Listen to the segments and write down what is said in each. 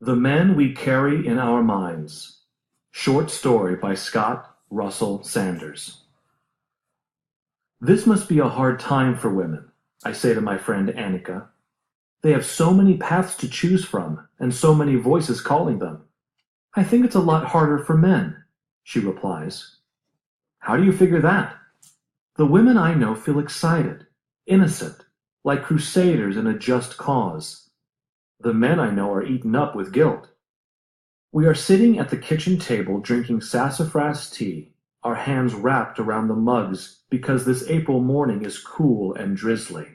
The Men We Carry in Our Minds. Short story by Scott Russell Sanders. This must be a hard time for women, I say to my friend Annika. They have so many paths to choose from, and so many voices calling them. I think it's a lot harder for men, she replies. How do you figure that? The women I know feel excited, innocent, like crusaders in a just cause. The men I know are eaten up with guilt. We are sitting at the kitchen table drinking sassafras tea, our hands wrapped around the mugs because this April morning is cool and drizzly.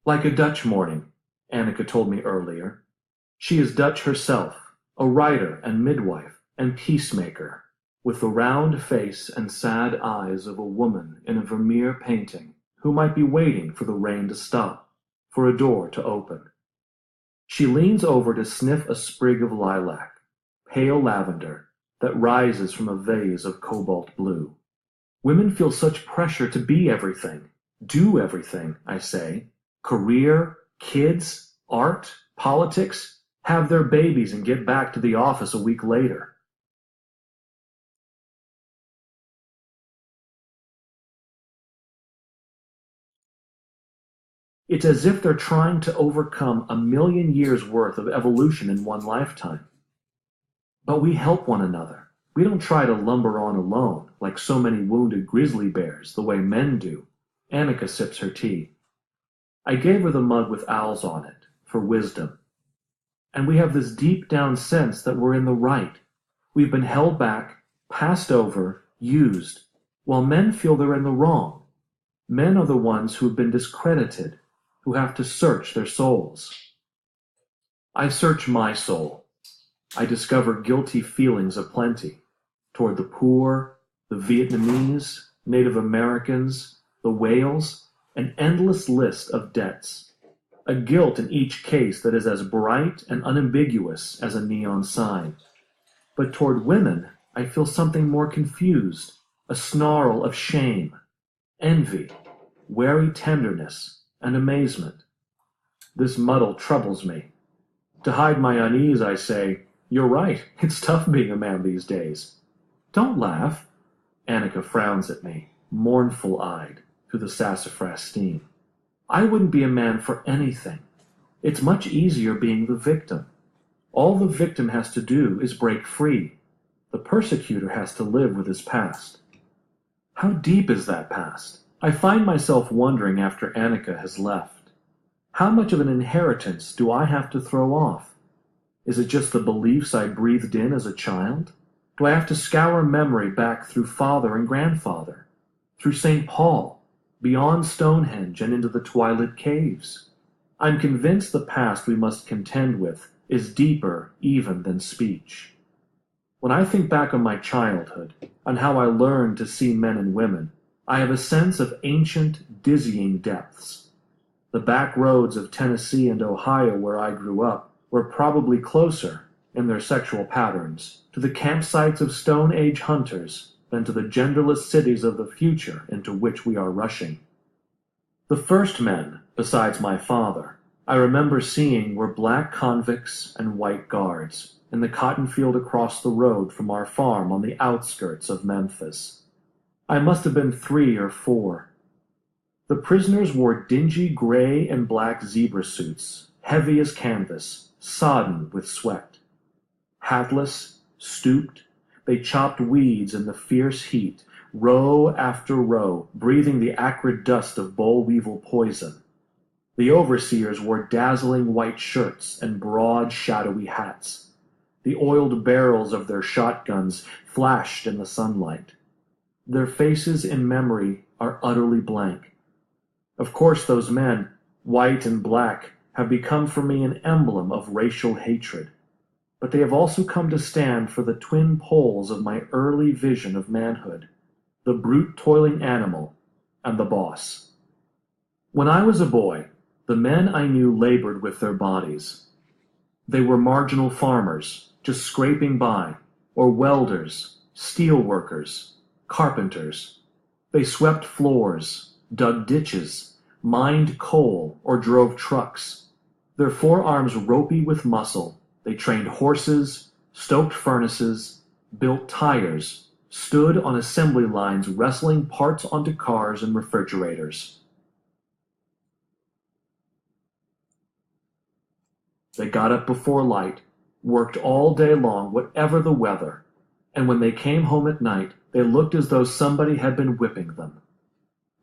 Like a Dutch morning, Annika told me earlier. She is Dutch herself, a writer and midwife and peacemaker, with the round face and sad eyes of a woman in a Vermeer painting who might be waiting for the rain to stop, for a door to open. She leans over to sniff a sprig of lilac, pale lavender, that rises from a vase of cobalt blue. Women feel such pressure to be everything, do everything, I say. Career, kids, art, politics, have their babies and get back to the office a week later. It's as if they're trying to overcome a million years worth of evolution in one lifetime. But we help one another. We don't try to lumber on alone, like so many wounded grizzly bears, the way men do. Annika sips her tea. I gave her the mug with owls on it, for wisdom. And we have this deep down sense that we're in the right. We've been held back, passed over, used, while men feel they're in the wrong. Men are the ones who have been discredited, who have to search their souls. I search my soul. I discover guilty feelings aplenty toward the poor, the Vietnamese, Native Americans, the whales, an endless list of debts. A guilt in each case that is as bright and unambiguous as a neon sign. But toward women, I feel something more confused, a snarl of shame, envy, wary tenderness, and amazement. This muddle troubles me. To hide my unease, I say, "You're right, it's tough being a man these days." Don't laugh. Annika frowns at me, mournful-eyed, through the sassafras steam. I wouldn't be a man for anything. It's much easier being the victim. All the victim has to do is break free. The persecutor has to live with his past. How deep is that past? I find myself wondering after Annika has left. How much of an inheritance do I have to throw off? Is it just the beliefs I breathed in as a child? Do I have to scour memory back through father and grandfather, through St. Paul, beyond Stonehenge and into the Twilit caves? I'm convinced the past we must contend with is deeper even than speech. When I think back on my childhood, on how I learned to see men and women, I have a sense of ancient, dizzying depths. The back roads of Tennessee and Ohio where I grew up were probably closer, in their sexual patterns, to the campsites of Stone Age hunters than to the genderless cities of the future into which we are rushing. The first men, besides my father, I remember seeing were black convicts and white guards in the cotton field across the road from our farm on the outskirts of Memphis. I must have been 3 or 4. The prisoners wore dingy gray and black zebra suits, heavy as canvas, sodden with sweat. Hatless, stooped, they chopped weeds in the fierce heat, row after row, breathing the acrid dust of boll weevil poison. The overseers wore dazzling white shirts and broad, shadowy hats. The oiled barrels of their shotguns flashed in the sunlight. Their faces in memory are utterly blank. Of course those men, white and black, have become for me an emblem of racial hatred. But they have also come to stand for the twin poles of my early vision of manhood, the brute toiling animal and the boss. When I was a boy, the men I knew labored with their bodies. They were marginal farmers, just scraping by, or welders, steel workers, carpenters. They swept floors, dug ditches, mined coal, or drove trucks, their forearms ropey with muscle, They trained horses, stoked furnaces, built tires, stood on assembly lines wrestling parts onto cars and refrigerators. They got up before light, worked all day long, whatever the weather, and when they came home at night, they looked as though somebody had been whipping them.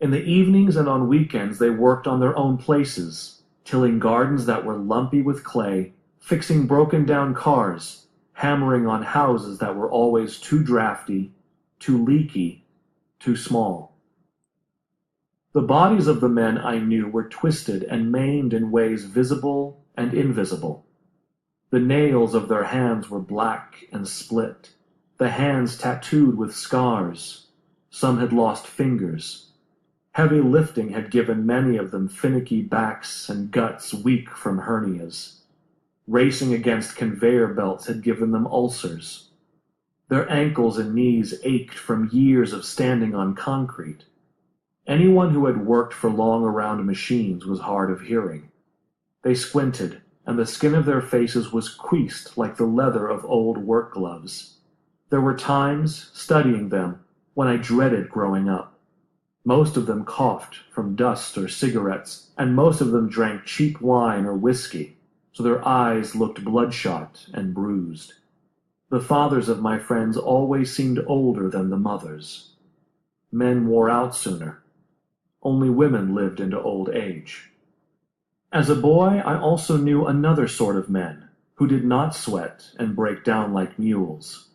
In the evenings and on weekends, they worked on their own places, tilling gardens that were lumpy with clay, fixing broken down cars, hammering on houses that were always too drafty, too leaky, too small. The bodies of the men I knew were twisted and maimed in ways visible and invisible. The nails of their hands were black and split, the hands tattooed with scars. Some had lost fingers. Heavy lifting had given many of them finicky backs and guts weak from hernias. Racing against conveyor belts had given them ulcers. Their ankles and knees ached from years of standing on concrete. Anyone who had worked for long around machines was hard of hearing. They squinted, and the skin of their faces was creased like the leather of old work gloves. There were times, studying them, when I dreaded growing up. Most of them coughed from dust or cigarettes, and most of them drank cheap wine or whiskey, so their eyes looked bloodshot and bruised. The fathers of my friends always seemed older than the mothers. Men wore out sooner. Only women lived into old age. As a boy, I also knew another sort of men, who did not sweat and break down like mules.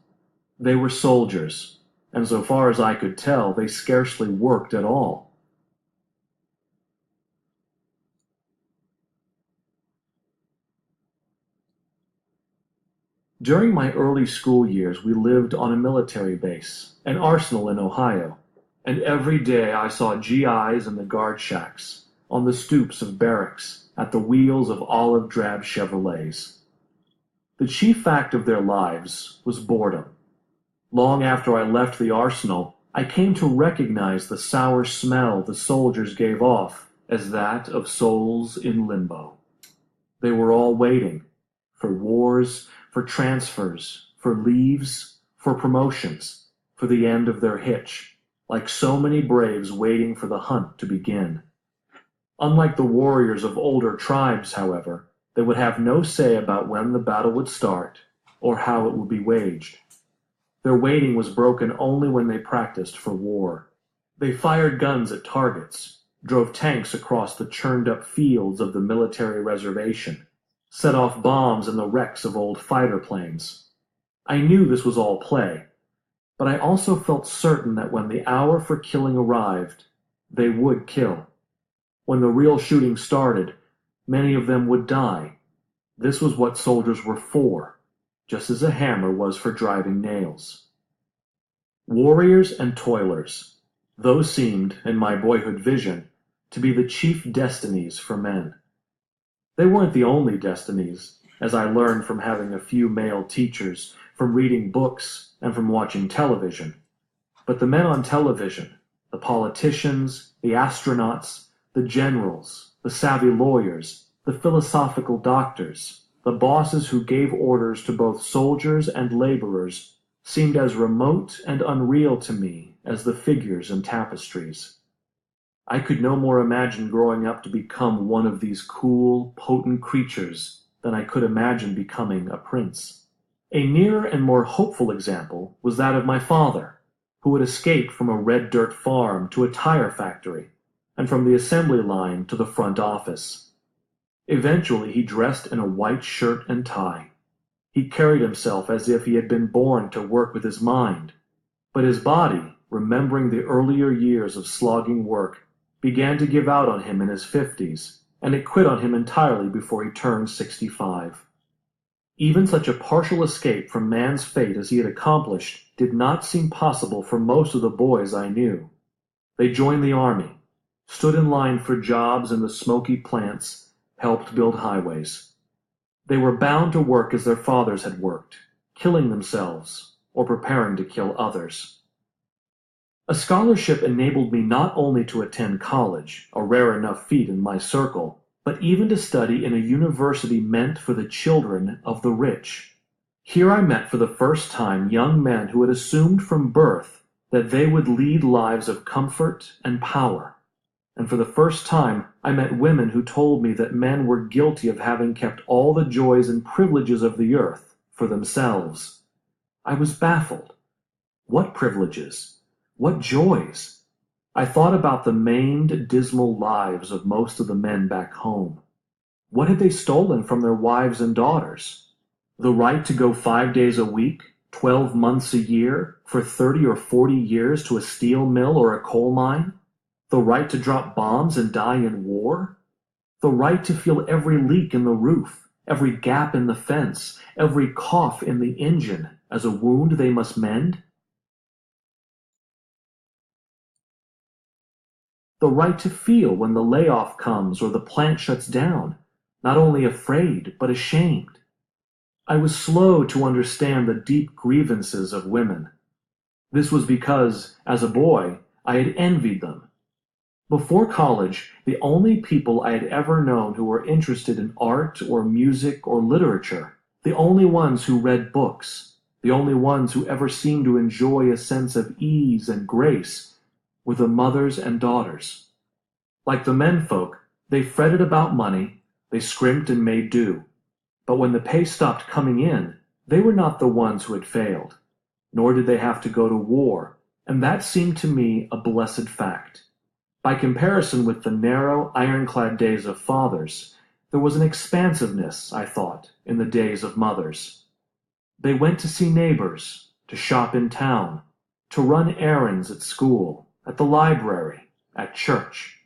They were soldiers, and so far as I could tell, they scarcely worked at all. During my early school years, we lived on a military base, an arsenal in Ohio, and every day I saw GIs in the guard shacks, on the stoops of barracks, at the wheels of olive-drab Chevrolets. The chief fact of their lives was boredom. Long after I left the arsenal, I came to recognize the sour smell the soldiers gave off as that of souls in limbo. They were all waiting for wars, for transfers, for leaves, for promotions, for the end of their hitch, like so many braves waiting for the hunt to begin. Unlike the warriors of older tribes, however, they would have no say about when the battle would start or how it would be waged. Their waiting was broken only when they practiced for war. They fired guns at targets, drove tanks across the churned-up fields of the military reservation, set off bombs in the wrecks of old fighter planes. I knew this was all play, but I also felt certain that when the hour for killing arrived, they would kill. When the real shooting started, many of them would die. This was what soldiers were for, just as a hammer was for driving nails. Warriors and toilers, those seemed, in my boyhood vision, to be the chief destinies for men. They weren't the only destinies, as I learned from having a few male teachers, from reading books, and from watching television. But the men on television, the politicians, the astronauts, the generals, the savvy lawyers, the philosophical doctors, the bosses who gave orders to both soldiers and laborers, seemed as remote and unreal to me as the figures in tapestries. I could no more imagine growing up to become one of these cool, potent creatures than I could imagine becoming a prince. A nearer and more hopeful example was that of my father, who had escaped from a red dirt farm to a tire factory, and from the assembly line to the front office. Eventually he dressed in a white shirt and tie. He carried himself as if he had been born to work with his mind, but his body, remembering the earlier years of slogging work, began to give out on him in his 50s, and it quit on him entirely before he turned 65. Even such a partial escape from man's fate as he had accomplished did not seem possible for most of the boys I knew. They joined the army, stood in line for jobs in the smoky plants, helped build highways. They were bound to work as their fathers had worked, killing themselves or preparing to kill others. A scholarship enabled me not only to attend college, a rare enough feat in my circle, but even to study in a university meant for the children of the rich. Here I met for the first time young men who had assumed from birth that they would lead lives of comfort and power. And for the first time, I met women who told me that men were guilty of having kept all the joys and privileges of the earth for themselves. I was baffled. What privileges? What joys? I thought about the maimed, dismal lives of most of the men back home. What had they stolen from their wives and daughters? The right to go 5 days a week, 12 months a year, for 30 or 40 years to a steel mill or a coal mine? The right to drop bombs and die in war? The right to feel every leak in the roof, every gap in the fence, every cough in the engine as a wound they must mend? The right to feel when the layoff comes or the plant shuts down, not only afraid but ashamed. I was slow to understand the deep grievances of women. This was because, as a boy, I had envied them. Before college, the only people I had ever known who were interested in art or music or literature, the only ones who read books, the only ones who ever seemed to enjoy a sense of ease and grace, were the mothers and daughters. Like the menfolk, they fretted about money, they scrimped and made do. But when the pay stopped coming in, they were not the ones who had failed, nor did they have to go to war, and that seemed to me a blessed fact. By comparison with the narrow, ironclad days of fathers, there was an expansiveness, I thought, in the days of mothers. They went to see neighbors, to shop in town, to run errands at school, at the library, at church.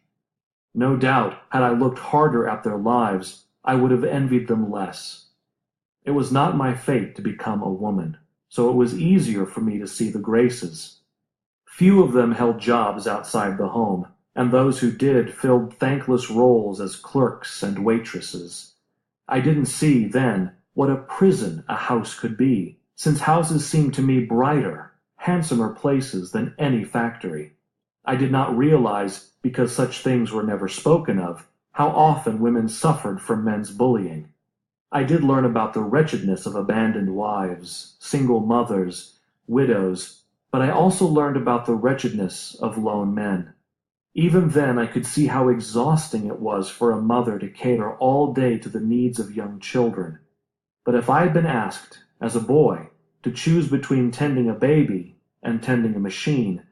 No doubt, had I looked harder at their lives, I would have envied them less. It was not my fate to become a woman, so it was easier for me to see the graces. Few of them held jobs outside the home, and those who did filled thankless roles as clerks and waitresses. I didn't see, then, what a prison a house could be, since houses seemed to me brighter, handsomer places than any factory. I did not realize, because such things were never spoken of, how often women suffered from men's bullying. I did learn about the wretchedness of abandoned wives, single mothers, widows, but I also learned about the wretchedness of lone men. Even then I could see how exhausting it was for a mother to cater all day to the needs of young children. But if I had been asked, as a boy, to choose between tending a baby and tending a machine,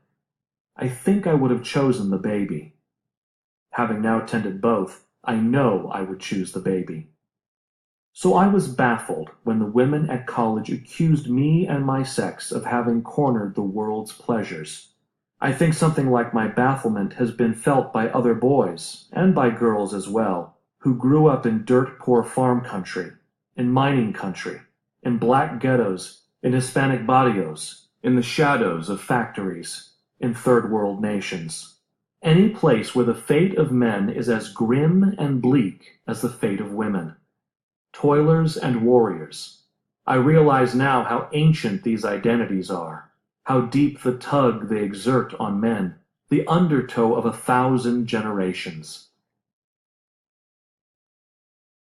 I think I would have chosen the baby. Having now tended both, I know I would choose the baby. So I was baffled when the women at college accused me and my sex of having cornered the world's pleasures. I think something like my bafflement has been felt by other boys, and by girls as well, who grew up in dirt-poor farm country, in mining country, in black ghettos, in Hispanic barrios, in the shadows of factories, in third world nations. Any place where the fate of men is as grim and bleak as the fate of women. Toilers and warriors. I realize now how ancient these identities are, how deep the tug they exert on men, the undertow of 1,000 generations.